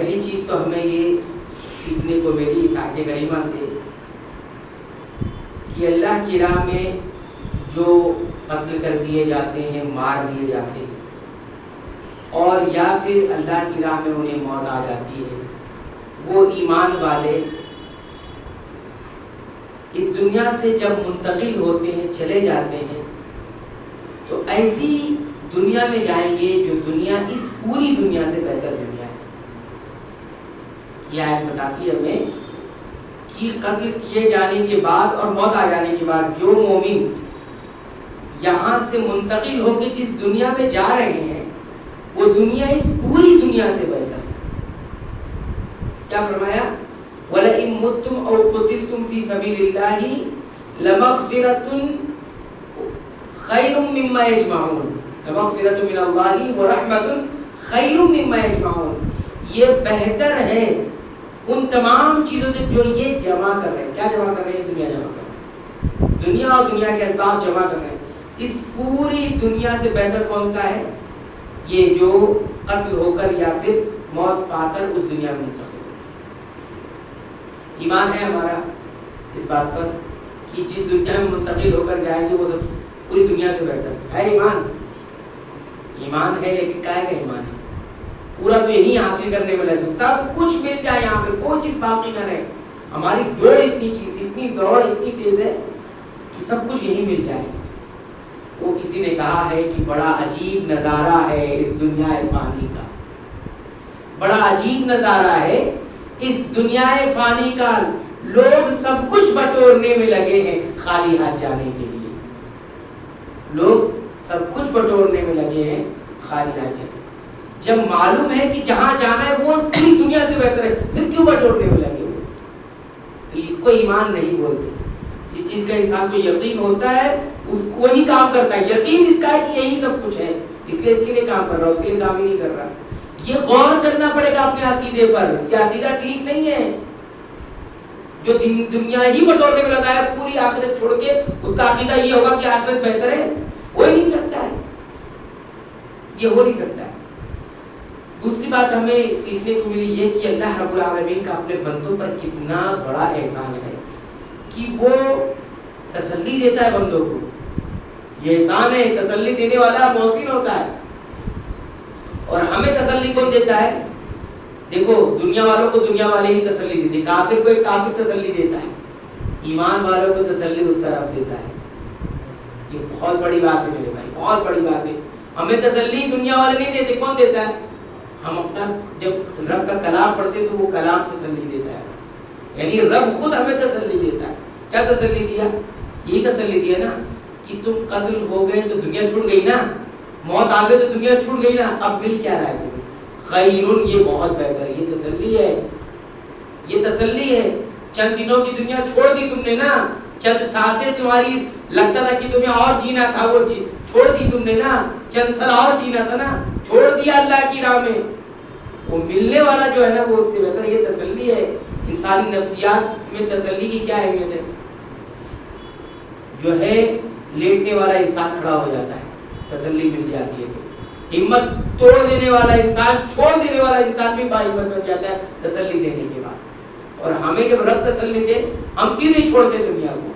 پہلی چیز تو ہمیں یہ سیکھنے کو ملی اس آیت کریمہ سے کہ اللہ کی راہ میں جو قتل کر دیے جاتے ہیں، مار دیے جاتے ہیں، اور یا پھر اللہ کی راہ میں انہیں موت آ جاتی ہے، وہ ایمان والے اس دنیا سے جب منتقل ہوتے ہیں، چلے جاتے ہیں، تو ایسی دنیا میں جائیں گے جو دنیا اس پوری دنیا سے بہتر دنیا ہے۔ یہ آیت بتاتی ہے ہمیں کہ قتل کیے جانے کے بعد اور موت آ جانے کے بعد جو مومن یہاں سے منتقل ہو کے جس دنیا میں جا رہے ہیں، وہ دنیا اس پوری دنیا سے بہتر ہے۔ کیا فرمایا؟ وَلَئِن مُتُّمْ أَوْ قُتِلْتُمْ فِي سَبِيلِ اللَّهِ لَمَغْفِرَةٌ خَيْرٌ مِّمَّا يَجْمَعُونَ لَمَغْفِرَةٌ مِّنَ اللَّهِ وَرَحْمَةٌ خَيْرٌ مِّمَّا يَجْمَعُونَ، یہ بہتر ہے ان تمام چیزوں سے جو یہ جمع کر رہے ہیں۔ کیا جمع کر رہے ہیں؟ دنیا جمع کر رہے ہیں، دنیا اور دنیا کے اسباب جمع کر رہے ہیں۔ اس پوری دنیا سے بہتر کون سا ہے؟ یہ جو قتل ہو کر یا پھر موت پا کر اس دنیا میں منتقل ہو۔ ایمان ہے ہمارا اس بات پر کہ جس دنیا میں منتقل ہو کر جائیں گے وہ سب پوری دنیا سے بہتر ہے۔ ایمان ایمان ہے، لیکن کیا ہے ایمان ہے؟ پورا تو یہی حاصل کرنے میں لگے، سب کچھ مل جائے، یہاں پہ کوئی چیز باقی نہ رہے۔ ہماری دوڑ اتنی دوڑ اتنی تیز ہے کہ سب کچھ یہی مل جائے۔ وہ کسی نے کہا ہے کہ بڑا عجیب نظارہ ہے اس دنیا فانی کا، بڑا عجیب نظارہ ہے اس دنیا فانی کا، لوگ سب کچھ بٹورنے میں لگے ہیں خالی ہاتھ جانے کے لیے۔ لوگ سب کچھ بٹورنے میں لگے ہیں خالی ہاتھ جانے، جب معلوم ہے کہ جہاں جانا ہے وہ پوری دنیا سے بہتر ہے، پھر کیوں بٹورنے میں لگے ہوئے؟ تو اس کو ایمان نہیں بولتے۔ جس چیز کا انسان کو یقین ہوتا ہے اس کو وہی کام کرتا ہے، یقین اس کا ہے کہ یہی سب کچھ ہے، اس لیے اس کے لیے کام کر رہا ہے، اس کے لیے کام ہی نہیں کر رہا۔ یہ غور کرنا پڑے گا اپنے عقیدے پر، یہ عقیدہ ٹھیک نہیں ہے۔ جو دنیا ہی بٹورنے میں لگا ہے، پوری آخرت چھوڑ کے اس کا عقیدہ یہ ہوگا کہ آخرت بہتر ہے، ہو ہی نہیں سکتا ہے، یہ ہو نہیں سکتا ہے۔ دوسری بات ہمیں سیکھنے کو ملی یہ کہ اللہ رب العالمین کا اپنے بندوں پر کتنا بڑا احسان ہے کہ وہ تسلی دیتا ہے بندوں کو۔ یہ احسان ہے، تسلی دینے والا محسن ہوتا ہے۔ اور ہمیں تسلی کون دیتا ہے؟ دیکھو، دنیا والوں کو دنیا والے ہی تسلی دیتے، کافر کو ایک کافر تسلی دیتا ہے، ایمان والوں کو تسلی اس طرف دیتا ہے۔ یہ بہت بڑی بات ہے میرے بھائی، بہت بڑی بات ہے۔ ہمیں تسلی دنیا والے نہیں دیتے، کون دیتا ہے؟ ہم اپنا جب رب کا کلام پڑھتے تو وہ کلام تسلی دیتا ہے، یعنی رب خود ہمیں تسلی دیتا ہے۔ کیا تسلی دیا؟ یہی تسلی دیا نا کہ تم قتل ہو گئے تو دنیا چھوٹ گئی نا، موت آ گئی تو دنیا چھوٹ گئی نا، اب مل کیا رہا ہے تمہیں؟ خیرن، یہ بہت بہتر ہے، یہ تسلی ہے، یہ تسلی ہے۔ چند دنوں کی دنیا چھوڑ دی تم نے نا، چند سانسیں تمہاری لگتا تھا کہ تمہیں اور جینا تھا، وہ چھوڑ دی تم نے نا، چند سال اور جینا تھا نا، چھوڑ دیا اللہ کی راہ میں، وہ ملنے والا جو ہے نا وہ اس سے بہتر، یہ تسلی ہے۔ انسانی نفسیات میں تسلی کی کیا اہمیت ہے؟ جو ہے لیٹنے والا انسان کھڑا ہو جاتا ہے، تسلی مل جاتی ہے، تو ہمت توڑ دینے والا انسان، چھوڑ دینے والا انسان بھی باہمت بن جاتا ہے تسلی دینے کے بعد۔ اور ہمیں جب رب تسلی دے، ہم کیوں نہیں چھوڑتے دنیا کو؟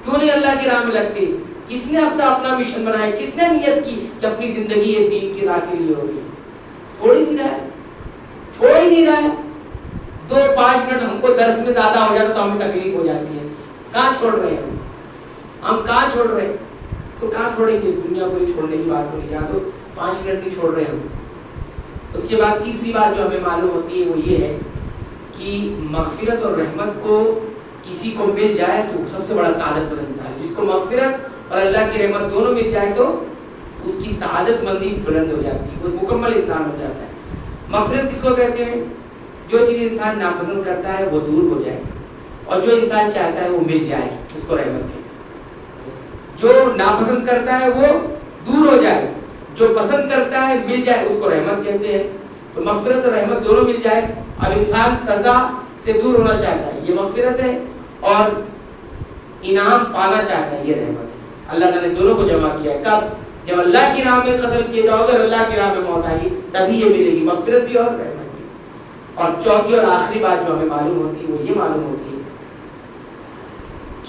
کیوں نہیں اللہ کی راہ میں لگتے؟ کس نے اپنا مشن بنایا؟ کس نے نیت کی کہ اپنی زندگی یہ دین کی راہ کے لیے ہوگی؟ چھوڑ ہی نہیں رہا ہے، چھوڑ ہی نہیں رہا ہے۔ 2-5 منٹ ہم کو درس میں زیادہ ہو جاتا تو ہمیں تکلیف ہو جاتی ہے، کہاں چھوڑ رہے ہیں ہم کہاں چھوڑ رہے ہیں؟ تو کہاں چھوڑیں گے؟ دنیا کو چھوڑنے کی بات ہو رہی ہے، تو 5 منٹ نہیں چھوڑ رہے ہم۔ اس کے بعد تیسری بات جو ہمیں معلوم ہوتی ہے وہ یہ ہے کہ مغفرت اور رحمت کو کسی کو مل جائے تو سب سے بڑا سعادت مند انسان ہے۔ جس کو مغفرت اور اللہ کی رحمت دونوں مل جائے تو اس کی سعادت مندی بلند ہو جاتی ہے، وہ مکمل انسان ہو جاتا ہے۔ مغفرت کس کو کہتے ہیں؟ جو چیز انسان ناپسند کرتا ہے وہ دور ہو جائے، اور جو انسان چاہتا ہے وہ مل جائے، اس کو رحمت کہتے ہیں۔ جو ناپسند کرتا ہے وہ دور ہو جائے، جو پسند کرتا ہے مل جائے، اس کو رحمت کہتے ہیں۔ تو مغفرت اور رحمت دونوں مل جائے۔ اب انسان سزا سے دور ہونا چاہتا ہے، یہ مغفرت ہے، اور انعام پانا چاہتا ہے، یہ رحمت ہے۔ اللہ تعالیٰ نے دونوں کو جمع کیا ہے۔ کب؟ جب اللہ کی راہ میں قتل کیے جاؤ گے اور اللہ کی راہ میں موت آئے گی، تبھی یہ ملے گی، مغفرت بھی اور رحمت بھی۔ اور چوتھی اور آخری بات جو ہمیں معلوم ہوتی ہے وہ یہ معلوم ہوتی ہے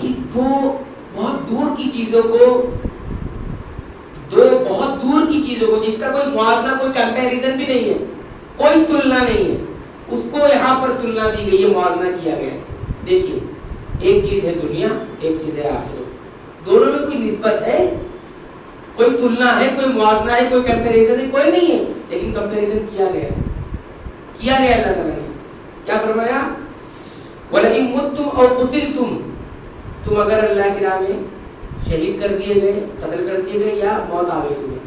کہ دو بہت دور کی چیزوں کو جس کا کوئی موازنہ، کوئی کمپیریزن بھی نہیں ہے، کوئی تلنا نہیں ہے، اس کو یہاں پر تلنا دی گئی ہے، موازنہ کیا گیا ہے. دیکھیے ایک چیز ہے دنیا، ایک چیز ہے آخرت. دونوں میں کوئی نسبت ہے، کوئی تلنا ہے، کوئی موازنہ ہے، کوئی کمپیریزن ہے؟ کوئی نہیں ہے. لیکن کمپیریزن کیا گیا اللہ تعالیٰ نے کیا فرمایا؟ وَلَئِن مُتُّمْ أَوْ قُتِلْتُمْ، تم اگر اللہ کی راہ میں شہید کر دیے گئے، قتل کر دیے گئے یا موت آ گئی تمہیں،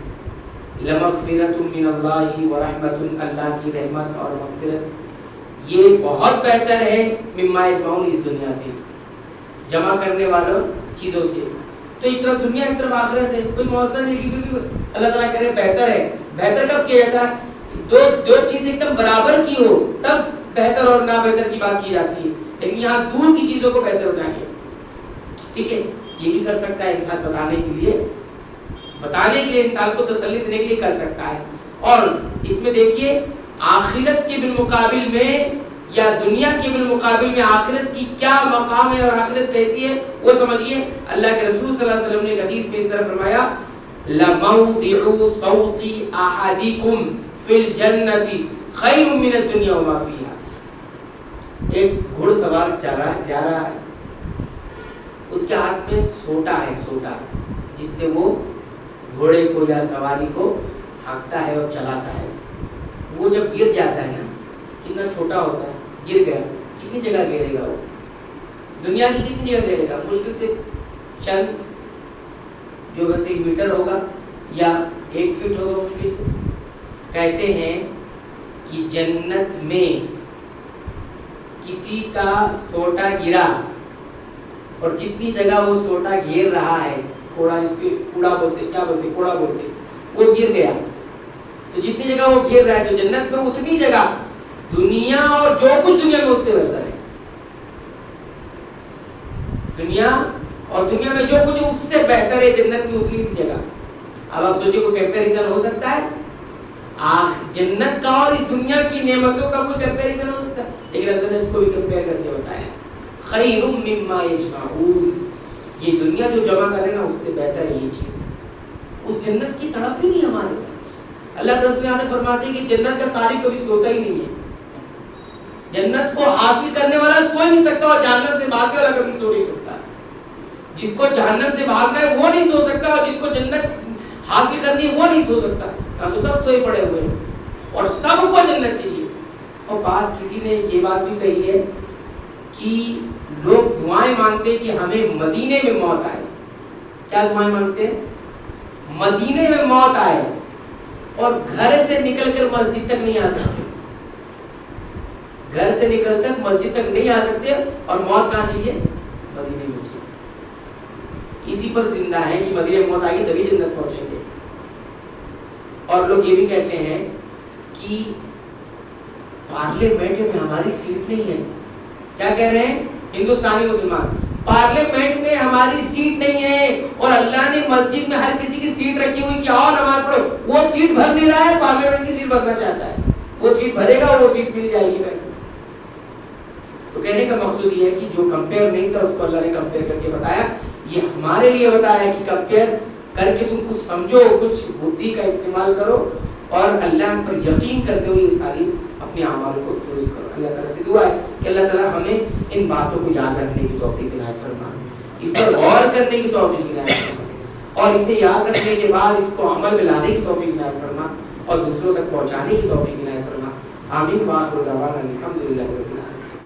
لَمَغْفِرَةٌ مِّنَ اللَّهِ وَرَحْمَةٌ، اللہ کی رحمت اور مغفرت یہ بہت بہتر ہے، مما یجمعون، اس دنیا سے جمع کرنے والوں چیزوں سے. تو ایک طرف دنیا ایک طرف آخرت ہے، کوئی موازنہ نہیں. پھر بھی اللہ تعالیٰ کہہ رہے بہتر ہے. بہتر کب کیا جاتا ہے؟ دو چیزیں ایک دم برابر کی ہو تب بہتر اور نہ بہتر کی بات کی جاتی ہے. لیکن یہاں دور کی چیزوں کو بہتر بتائیں گے. ٹھیک ہے، یہ بھی کر سکتا ہے انسان بتانے کے لیے انسان کو تسلی دینے کے لیے کر سکتا ہے. اور اس میں دیکھیے آخرت کے بالمقابل میں یا دنیا کے بالمقابل میں آخرت کی کیا مقام ہے اور آخرت کیسی ہے وہ سمجھیے. اللہ کے رسول صلی اللہ علیہ وسلم نے ایک حدیث میں اس طرح فرمایا، لَمَوْضِعُ صَوْتِ أَحَدِكُمْ فِي الْجَنَّةِ خَيْرٌ مِّنَ الدُّنْيَا وَمَا فِيهَا. ایک گھوڑ سوار جا رہا ہے، اس کے ہاتھ میں سوٹا ہے، سوٹا جس سے وہ گھوڑے کو یا سواری کو ہانکتا ہے اور چلاتا ہے. وہ جب گر جاتا ہے نا، کتنا چھوٹا ہوتا ہے، گر گیا کتنی جگہ گرے گا؟ وہ دنیا کی کتنی جگہ گرے گا؟ مشکل سے چند جو بس 1 میٹر ہوگا یا 1 فٹ ہوگا مشکل سے. کہتے ہیں کہ جنت میں کسی کا سوٹا گرا اور جتنی جگہ وہ سوٹا گھیر رہا ہے، کوڑا بولتے وہ گر گیا، تو جتنی جگہ وہ گھیر رہا ہے تو جنت میں اتنی جگہ دنیا اور جو کچھ دنیا میں اس سے بہتر ہے. دنیا میں جو کچھ اس سے بہتر ہے جنت کی اتنی سی جگہ. اب آپ سوچیں کوئی کمپیریزن ہو سکتا ہے؟ جنت کا اور اس دنیا کی نعمتوں کا کوئی کمپیریزن ہو سکتا ہے؟ لیکن اللہ نے اس کو بھی کمپیئر کر کے بتایا، خیر مما یجمعون، یہ دنیا جو جمع کرے نا اس سے بہتر ہے یہ چیز. اس جنت کی تڑپ ہی نہیں ہمارے پاس. اللہ کے رسول یہاں فرماتے ہیں کہ جنت کا طالب کبھی سوتا ہی نہیں ہے. جنت کو حاصل کرنے والا سو ہی نہیں سکتا اور جہنم سے بھاگنے والا کبھی سو نہیں سکتا. جس کو جہنم سے بھاگنا ہے وہ نہیں سو سکتا اور جس کو جنت حاصل کرنی ہے وہ نہیں سو سکتا. تو سب سوئے پڑے ہوئے ہیں اور سب کو جنت چاہیے. اور بعض کسی نے یہ بات بھی کہی ہے کہ لوگ دعائیں مانگتے کہ ہمیں مدینے میں موت آئے. کیا دعائیں مانگتے ہیں؟ مدینے میں موت آئے اور گھر سے نکل کر مسجد تک نہیں آ سکتے. گھر سے نکل تک مسجد تک نہیں آ سکتے اور موت کہاں چاہیے؟ مدینے میں چاہیے. اسی پر زندہ ہے کہ مدینے میں موت آئے گی تبھی جنت پہنچیں گے. اور لوگ یہ بھی کہتے ہیں کہ پارلیمنٹ میں ہماری سیٹ نہیں ہے. کیا کہہ رہے ہیں ہندوستانی مسلمان؟ پارلیمنٹ میں ہماری سیٹ نہیں ہے اور اللہ نے مسجد میں ہر کسی کی سیٹ رکھی ہوئی کہ آؤ نماز پڑھو. وہ سیٹ بھر نہیں رہا ہے، پارلیمنٹ کی سیٹ بھرنا چاہتا ہے. وہ سیٹ بھرے گا اور وہ سیٹ مل جائے گی. تو کہنے کا مقصود یہ ہے کہ جو کمپیئر نہیں تھا اس کو اللہ نے کمپیئر کر کے بتایا. یہ ہمارے لیے بتایا کہ کمپیئر کر کے تم کچھ سمجھو، کچھ بدھی کا استعمال کرو اور اللہ پر یقین کرتے ہوئے یہ ساری اپنے اعمال کو درست کرو. اللہ تعالیٰ سے دعا ہے کہ اللہ تعالیٰ ہمیں ان باتوں کو یاد رکھنے کی توفیق عنایت فرمائے، اس پر غور کرنے کی توفیق عنایت فرمائے اور اسے یاد رکھنے کے بعد اس کو عمل میں لانے کی توفیق عنایت فرمائے اور دوسروں تک پہنچانے کی توفیق عنایت فرمائے. آمین. وآخر دعوانا الحمدللہ رب العالمین.